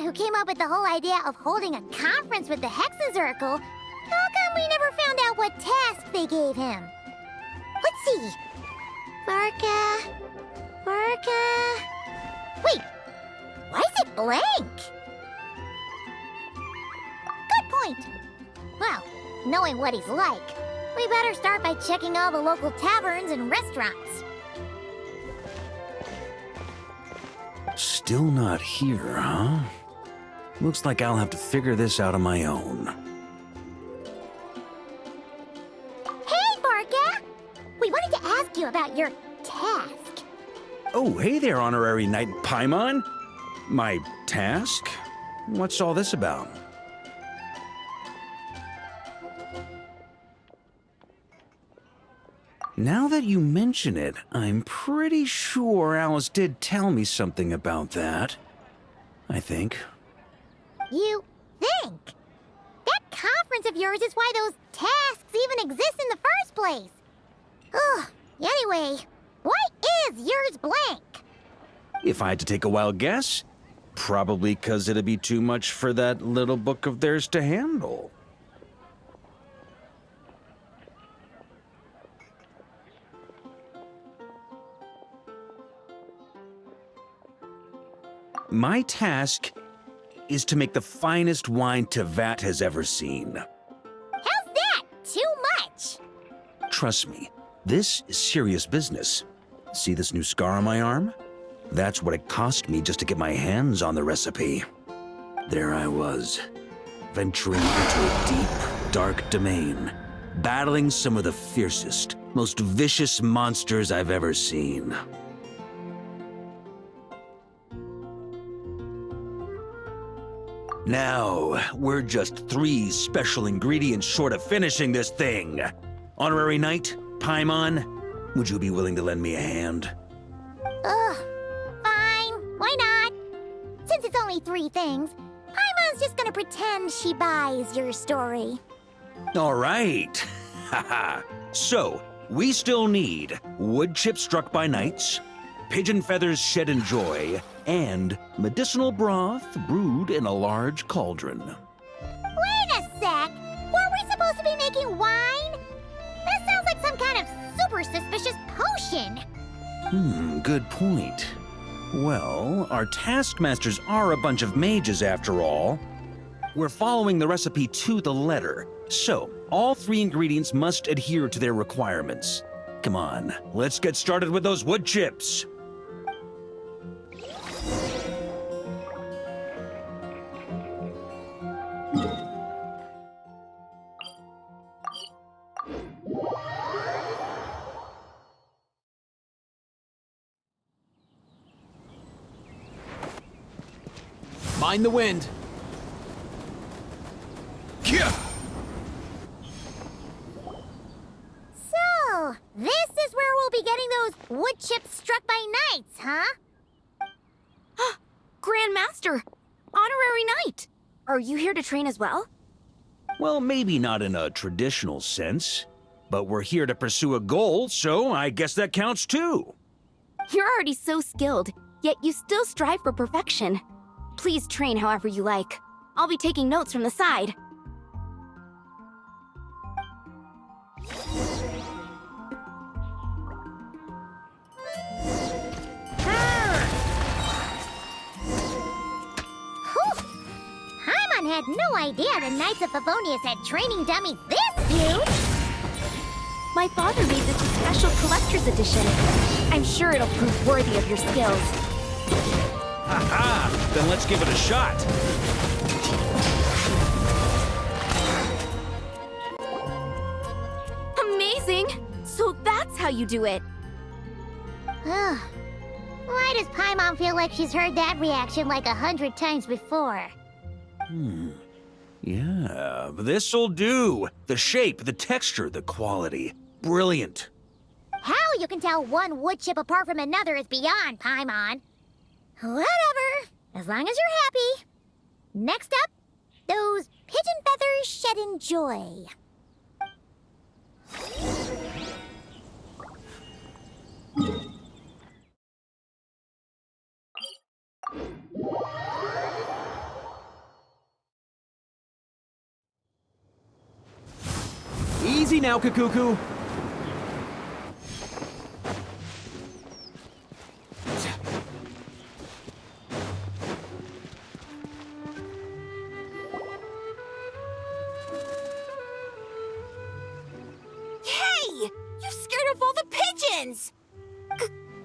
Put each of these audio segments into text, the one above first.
who came up with the whole idea of holding a conference with the Hexazircle, how come we never found out what task they gave him? Let's see. Varka... Wait, why is it blank? Good point. Well, knowing what he's like, we better start by checking all the local taverns and restaurants. Still not here, huh? Looks like I'll have to figure this out on my own. Hey, Varka! We wanted to ask you about your task. Oh, hey there, Honorary Knight Paimon. My task? What's all this about? Now that you mention it, I'm pretty sure Alice did tell me something about that. I think. You think? That conference of yours is why those tasks even exist in the first place. Ugh, anyway, why is yours blank? If I had to take a wild guess, probably 'cause it'd be too much for that little book of theirs to handle. My task is to make the finest wine Tevat has ever seen. How's that? Too much? Trust me, this is serious business. See this new scar on my arm? That's what it cost me just to get my hands on the recipe. There I was, venturing into a deep, dark domain, battling some of the fiercest, most vicious monsters I've ever seen. Now, we're just 3 special ingredients short of finishing this thing. Honorary Knight, Paimon, would you be willing to lend me a hand? Ugh, fine. Why not? Since it's only 3 things, Paimon's just gonna pretend she buys your story. All right. Haha. So, we still need wood chips struck by knights, pigeon feathers shed in joy, and medicinal broth brewed in a large cauldron. Wait a sec! Weren't we supposed to be making wine? That sounds like some kind of super suspicious potion. Good point. Well, our taskmasters are a bunch of mages after all. We're following the recipe to the letter, so all 3 ingredients must adhere to their requirements. Come on, let's get started with those wood chips. Mind the wind. So, this is where we'll be getting those wood chips struck by knights, huh? Grand Master! Honorary Knight! Are you here to train as well? Well, maybe not in a traditional sense, but we're here to pursue a goal, so I guess that counts too. You're already so skilled, yet you still strive for perfection. Please train however you like. I'll be taking notes from the side. Paimon had no idea the Knights of Favonius had training dummies this huge! My father made this a special collector's edition. I'm sure it'll prove worthy of your skills. Aha! Then let's give it a shot. Amazing! So that's how you do it. Why does Paimon feel like she's heard that reaction like 100 times before? Yeah, this'll do. The shape, the texture, the quality. Brilliant. How you can tell one wood chip apart from another is beyond, Paimon. Whatever, as long as you're happy. Next up, those pigeon feathers shed in joy. Easy now, Kakuku. Hey! You scared off all the pigeons!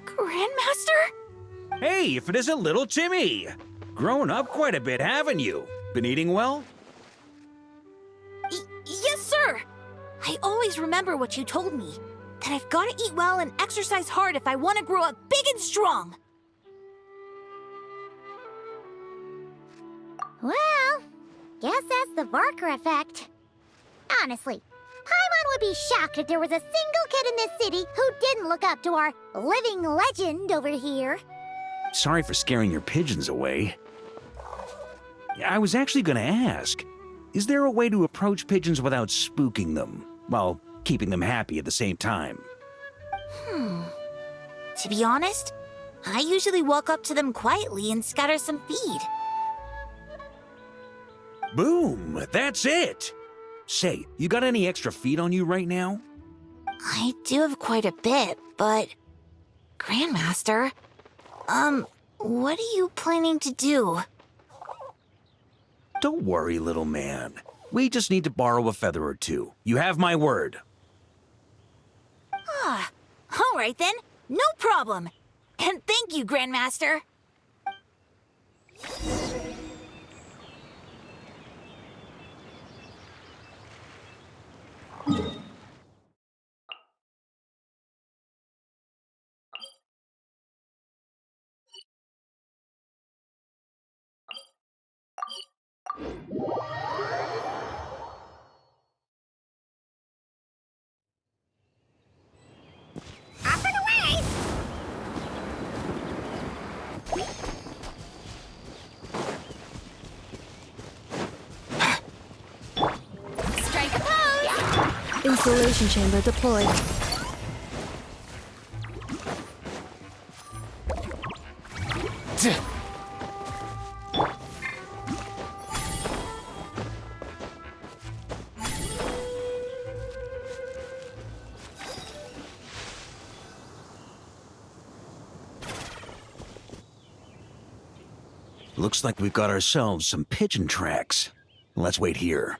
Grandmaster? Hey, if it isn't little Timmy! Grown up quite a bit, haven't you? Been eating well? Yes, sir! I always remember what you told me. That I've gotta eat well and exercise hard if I want to grow up big and strong. Well, guess that's the Varka effect. Honestly, Paimon would be shocked if there was a single kid in this city who didn't look up to our living legend over here. Sorry for scaring your pigeons away. I was actually gonna ask, is there a way to approach pigeons without spooking them, while keeping them happy at the same time? To be honest, I usually walk up to them quietly and scatter some feed. Boom! That's it! Say, you got any extra feed on you right now? I do have quite a bit, but... Grandmaster, what are you planning to do? Don't worry, little man. We just need to borrow a feather or two. You have my word. All right then, no problem. And thank you, Grandmaster. Up and away! Strike a pose! Installation chamber deployed. Looks like we've got ourselves some pigeon tracks. Let's wait here.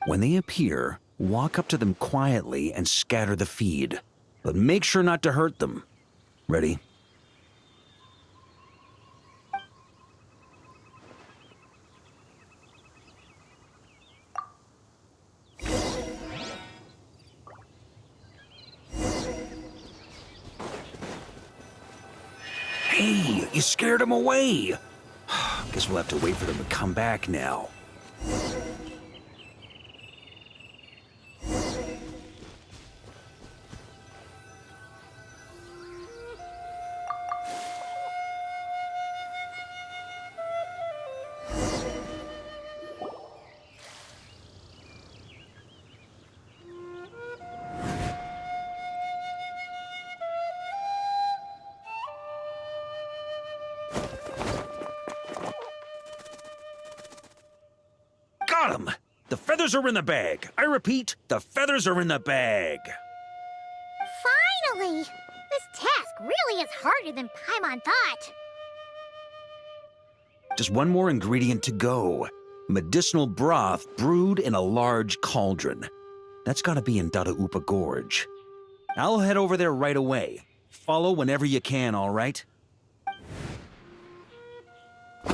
When they appear, walk up to them quietly and scatter the feed. But make sure not to hurt them. Ready? Hey, you scared them away. Guess we'll have to wait for them to come back now. Got 'em! The feathers are in the bag. I repeat, the feathers are in the bag. Finally! This task really is harder than Paimon thought. Just one more ingredient to go. Medicinal broth brewed in a large cauldron. That's gotta be in Dada Upa Gorge. I'll head over there right away. Follow whenever you can, all right? Hey,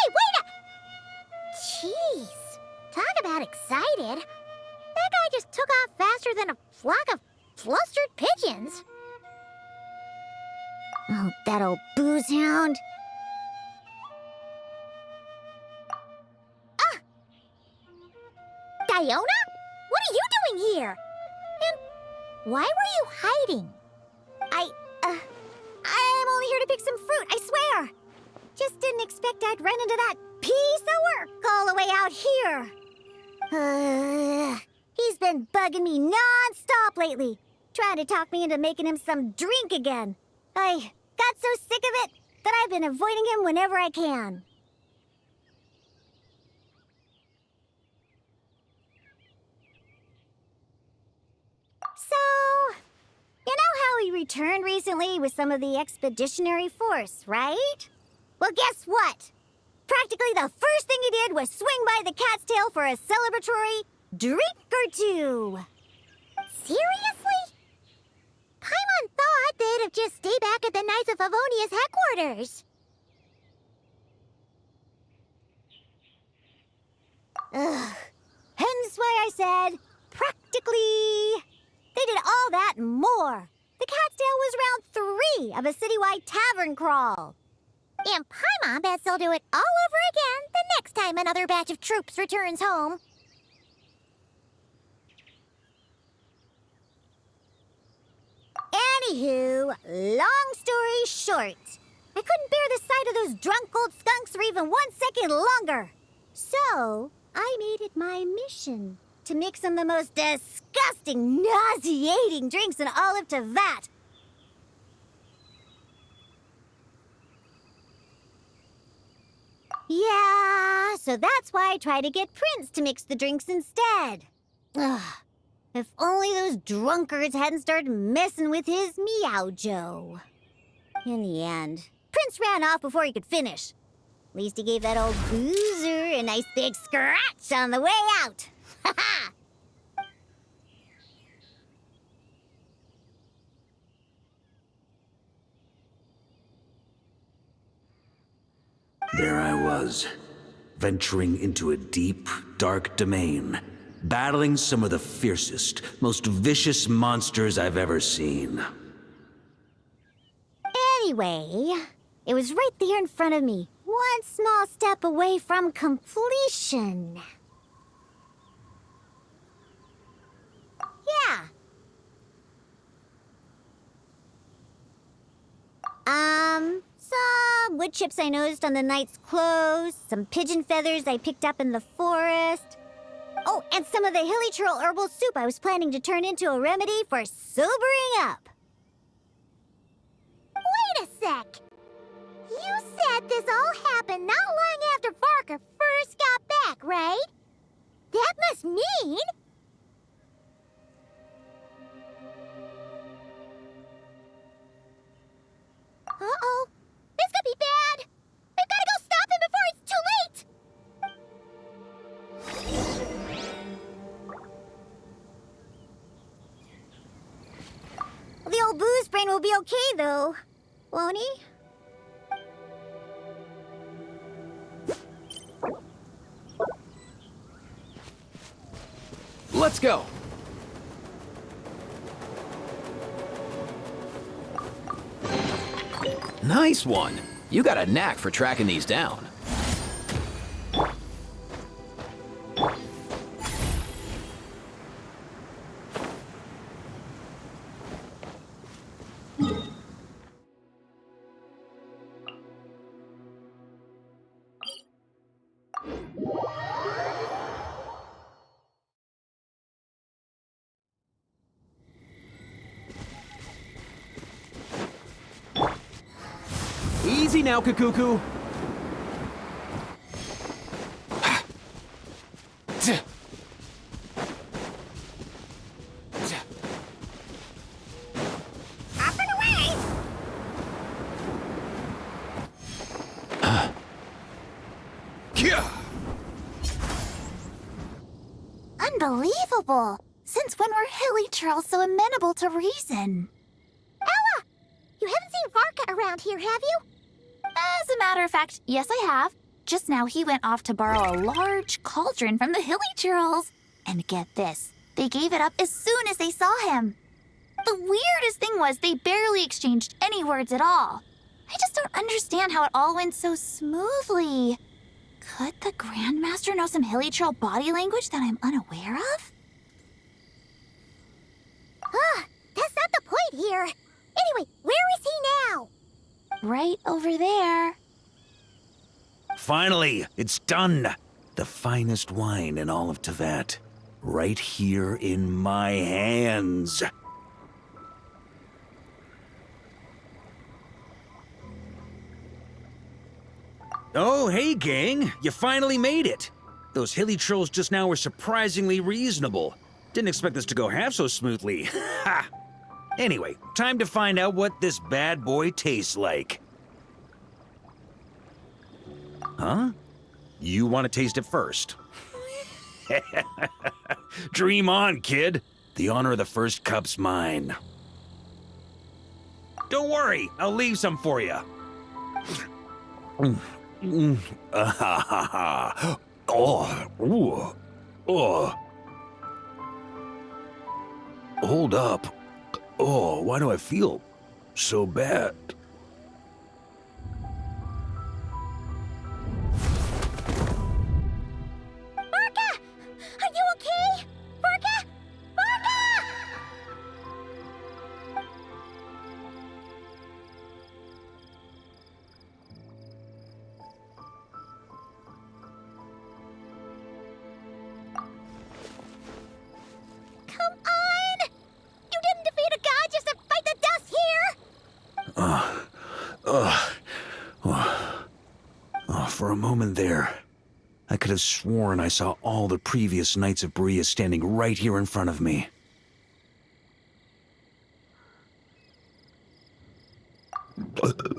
wait up! Jeez, talk about excited. That guy just took off faster than a flock of flustered pigeons. Oh, that old booze hound. Ah! Diona? What are you doing here? And why were you hiding? I'm only here to pick some fruit, I swear. Just didn't expect I'd run into that piece of work all the way out here. He's been bugging me non-stop lately, trying to talk me into making him some drink again. I got so sick of it that I've been avoiding him whenever I can. So, you know how we returned recently with some of the expeditionary force, right? Well, guess what? Practically the first thing he did was swing by the cat's tail for a celebratory drink or two. Seriously? Paimon thought they'd have just stayed back at the Knights of Favonia's headquarters. Ugh. Hence why I said, practically. They did all that and more. The cat's tail was round 3 of a citywide tavern crawl. And Paimon bets they'll do it all over again the next time another batch of troops returns home. Anywho, long story short, I couldn't bear the sight of those drunk old skunks for even 1 second longer. So, I made it my mission to mix some of the most disgusting, nauseating drinks in all of Teyvat. Yeah, so that's why I try to get Prince to mix the drinks instead. Ugh, if only those drunkards hadn't started messing with his Meow-Jo. In the end, Prince ran off before he could finish. At least he gave that old boozer a nice big scratch on the way out. Ha ha! There I was, venturing into a deep, dark domain, battling some of the fiercest, most vicious monsters I've ever seen. Anyway, it was right there in front of me, one small step away from completion. Yeah. Some wood chips I noticed on the knight's clothes, some pigeon feathers I picked up in the forest. Oh, and some of the hilly churl herbal soup I was planning to turn into a remedy for sobering up. Wait a sec. You said this all happened not long after Varka first got back, right? That must mean... Uh-oh. This could be bad. We've got to go stop him before it's too late. The old booze brain will be okay, though. Won't he? Let's go. Nice one. You got a knack for tracking these down. Easy now, Kakuku. Up and away! Unbelievable! Since when were hilly churls so amenable to reason? Ella! You haven't seen Varka around here, have you? As a matter of fact, yes I have. Just now he went off to borrow a large cauldron from the hilly churls. And get this, they gave it up as soon as they saw him. The weirdest thing was they barely exchanged any words at all. I just don't understand how it all went so smoothly. Could the Grandmaster know some hilly churl body language that I'm unaware of? That's not the point here. Anyway, where is he now? Right over there. Finally, it's done. The finest wine in all of Teyvat. Right here in my hands. Oh, hey, gang. You finally made it. Those hilly trolls just now were surprisingly reasonable. Didn't expect this to go half so smoothly. Ha! Anyway, time to find out what this bad boy tastes like. Huh? You want to taste it first? Dream on, kid. The honor of the first cup's mine. Don't worry, I'll leave some for you. Oh, ooh, oh. Hold up. Oh, why do I feel so bad? Varka! Are you okay? Varka! Varka! Come on! You didn't defeat a god just to fight the dust here! For a moment there, I could have sworn I saw all the previous Knights of Berea standing right here in front of me.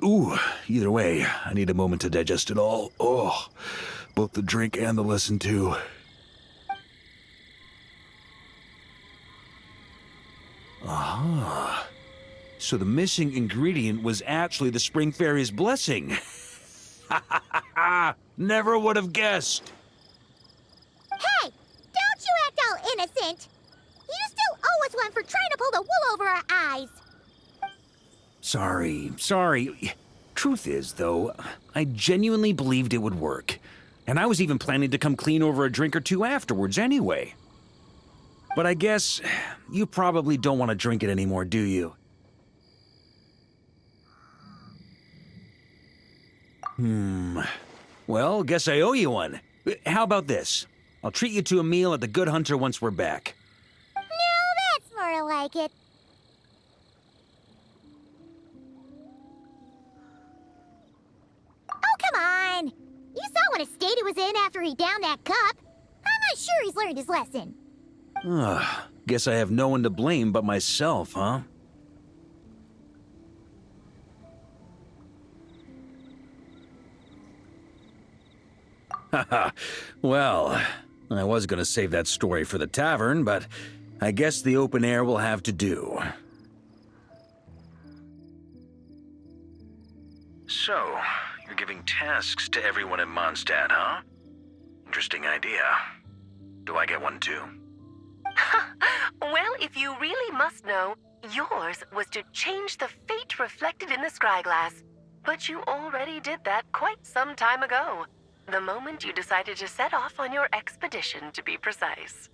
Ooh, either way, I need a moment to digest it all. Oh, both the drink and the lesson too. Aha. So the missing ingredient was actually the Spring Fairy's blessing. Ha ha ha ha! Never would have guessed. Hey! Don't you act all innocent! You still owe us one for trying to pull the wool over our eyes! Sorry. Truth is, though, I genuinely believed it would work. And I was even planning to come clean over a drink or two afterwards anyway. But I guess you probably don't want to drink it anymore, do you? Well, guess I owe you one. How about this? I'll treat you to a meal at the Good Hunter once we're back. No, that's more like it. Oh, come on! You saw what a state he was in after he downed that cup. I'm not sure he's learned his lesson. Guess I have no one to blame but myself, huh? Haha, well, I was gonna save that story for the tavern, but I guess the open air will have to do. So, you're giving tasks to everyone in Mondstadt, huh? Interesting idea. Do I get one too? Well, if you really must know, yours was to change the fate reflected in the scryglass. But you already did that quite some time ago. The moment you decided to set off on your expedition, to be precise.